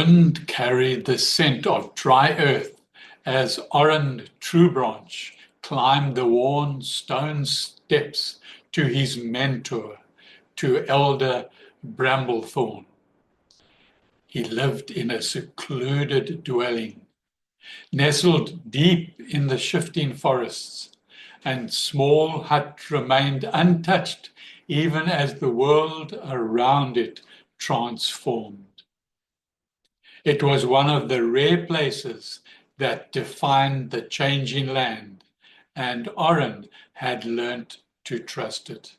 wind carried the scent of dry earth as Orin Truebranch climbed the worn stone steps to his mentor, to Elder Bramblethorn. He lived in a secluded dwelling, nestled deep in the shifting forests, and small hut remained untouched even as the world around it transformed. It was one of the rare places that defined the changing land, and Orin had learnt to trust it.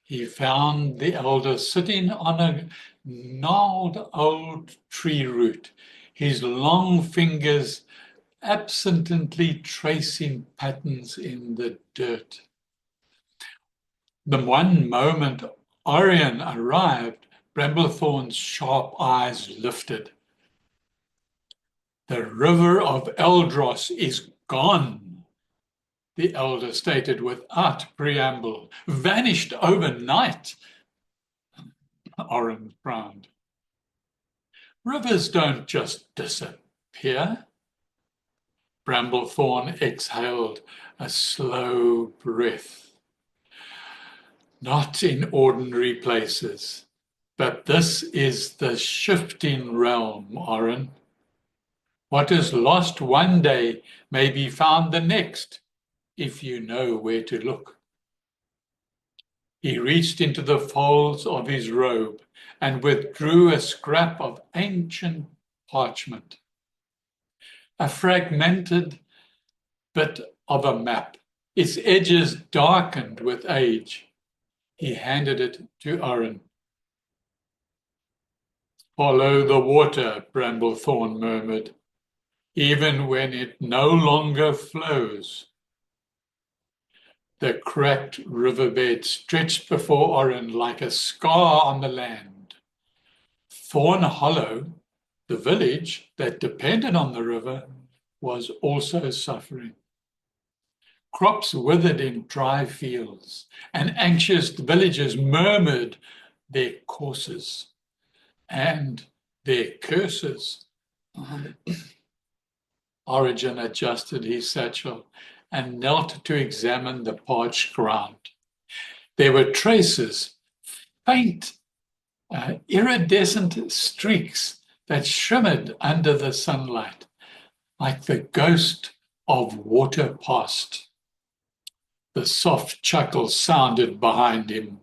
He found the elder sitting on a gnarled old tree root, his long fingers absently tracing patterns in the dirt. The one moment Orin arrived, Bramblethorn's sharp eyes lifted. "The river of Eldros is gone," the elder stated without preamble. "Vanished overnight." Orin frowned. "Rivers don't just disappear." Bramblethorn exhaled a slow breath. "Not in ordinary places, but this is the shifting realm, Orin. What is lost one day may be found the next, if you know where to look." He reached into the folds of his robe and withdrew a scrap of ancient parchment, a fragmented bit of a map, its edges darkened with age. He handed it to Orin. "Follow the water," Bramblethorn murmured, "even when it no longer flows." The cracked riverbed stretched before Orin like a scar on the land. Thorn Hollow, the village that depended on the river, was also suffering. Crops withered in dry fields, and anxious villagers murmured their courses and their curses. Origin adjusted his satchel and knelt to examine the parched ground. There were traces, faint, iridescent streaks that shimmered under the sunlight, like the ghost of water past. The soft chuckle sounded behind him.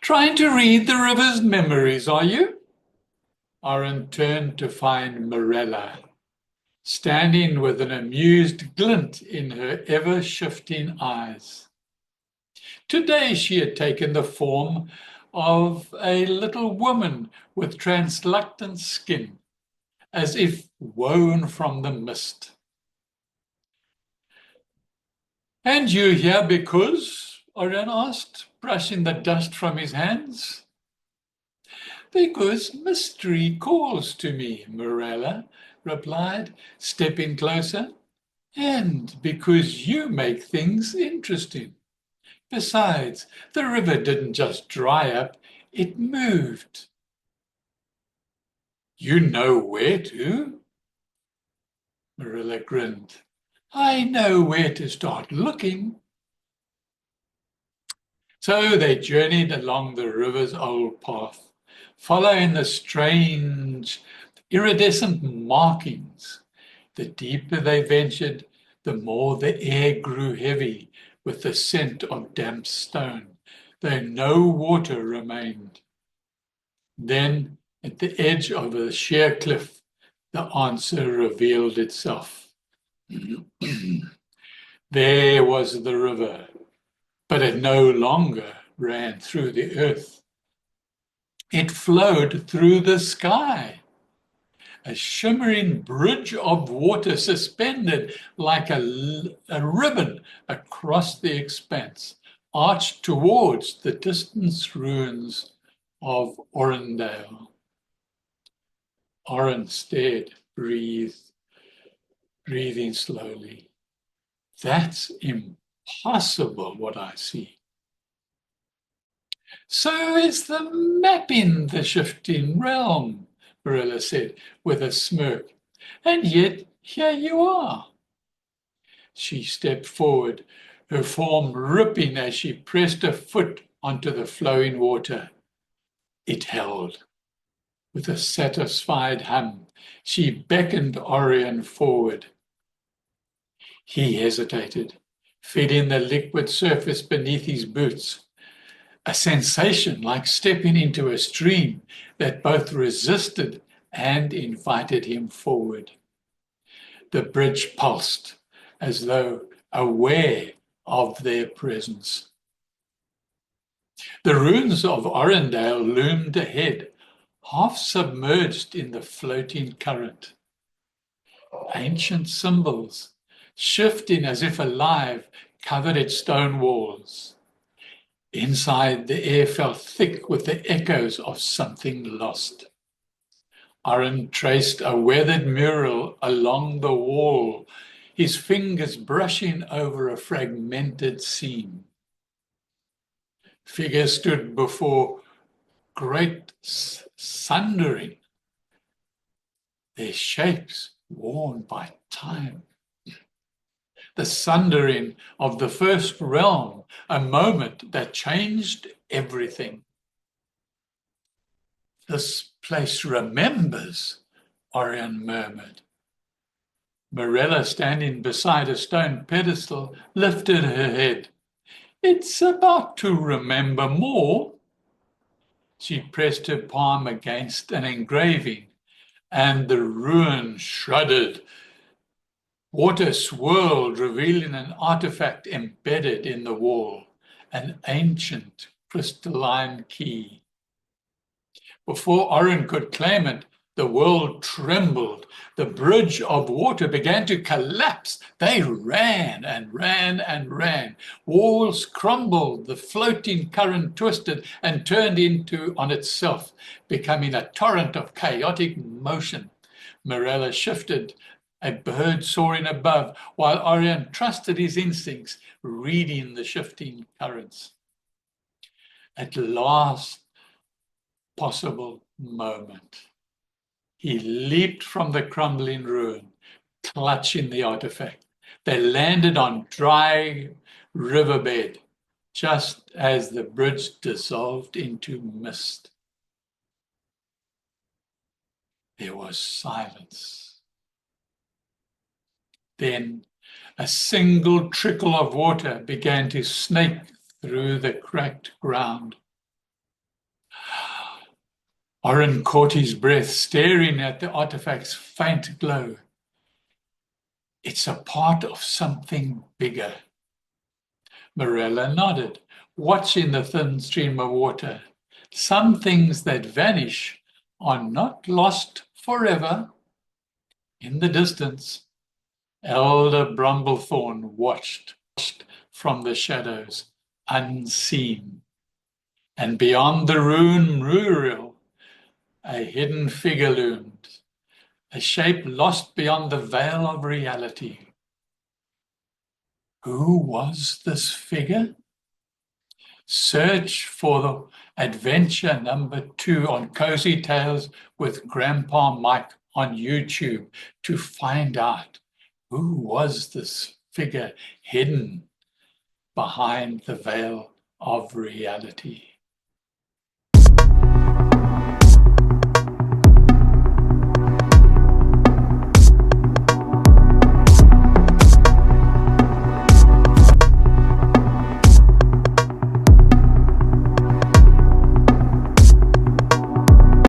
"Trying to read the river's memories, are you?" Orin turned to find Mirella, standing with an amused glint in her ever-shifting eyes. Today she had taken the form of a little woman with translucent skin, as if woven from the mist. "And you here because?" Orin asked, brushing the dust from his hands. "Because mystery calls to me," Mirella replied, stepping closer. "And because you make things interesting. Besides, the river didn't just dry up, it moved." "You know where to?" Mirella grinned. "I know where to start looking." So they journeyed along the river's old path, following the strange, iridescent markings. The deeper they ventured, the more the air grew heavy with the scent of damp stone, though no water remained. Then, at the edge of a sheer cliff, the answer revealed itself. There was the river, but it no longer ran through the earth. It flowed through the sky, a shimmering bridge of water suspended like a ribbon across the expanse, arched towards the distant ruins of Orindale. Orin stared, breathing slowly. "That's impossible, what I see." "So is the map in the shifting realm," Mirella said with a smirk. And yet here you are. She stepped forward, her form ripping as she pressed her foot onto the flowing water. It held. With a satisfied hum, she beckoned Orin forward. He hesitated, feeling the liquid surface beneath his boots. A sensation like stepping into a stream that both resisted and invited him forward. The bridge pulsed, as though aware of their presence. The ruins of Orindale loomed ahead, half submerged in the floating current. Ancient symbols, shifting as if alive, covered its stone walls. Inside, the air felt thick with the echoes of something lost. Orin traced a weathered mural along the wall, his fingers brushing over a fragmented seam. Figures stood before great sundering, their shapes worn by time. The sundering of the first realm, a moment that changed everything. This place remembers, Orin murmured. Mirella, standing beside a stone pedestal, lifted her head. It's about to remember more. She pressed her palm against an engraving, and the ruin shuddered. Water swirled, revealing an artifact embedded in the wall, an ancient crystalline key. Before Orin could claim it, the world trembled. The bridge of water began to collapse. They ran and ran and ran. Walls crumbled. The floating current twisted and turned on itself, becoming a torrent of chaotic motion. Mirella shifted, a bird soaring above, while Orin trusted his instincts, reading the shifting currents. At last possible moment, he leaped from the crumbling ruin, clutching the artifact. They landed on dry riverbed, just as the bridge dissolved into mist. There was silence. Then a single trickle of water began to snake through the cracked ground. Orin caught his breath, staring at the artifact's faint glow. It's a part of something bigger. Mirella nodded, watching the thin stream of water. Some things that vanish are not lost forever. In the distance, Elder Bramblethorn watched from the shadows, unseen. And beyond the ruin mural, a hidden figure loomed, a shape lost beyond the veil of reality. Who was this figure? Search for the adventure #2 on Cozy Tales with Grandpa Mike on YouTube to find out who was this figure hidden behind the veil of reality.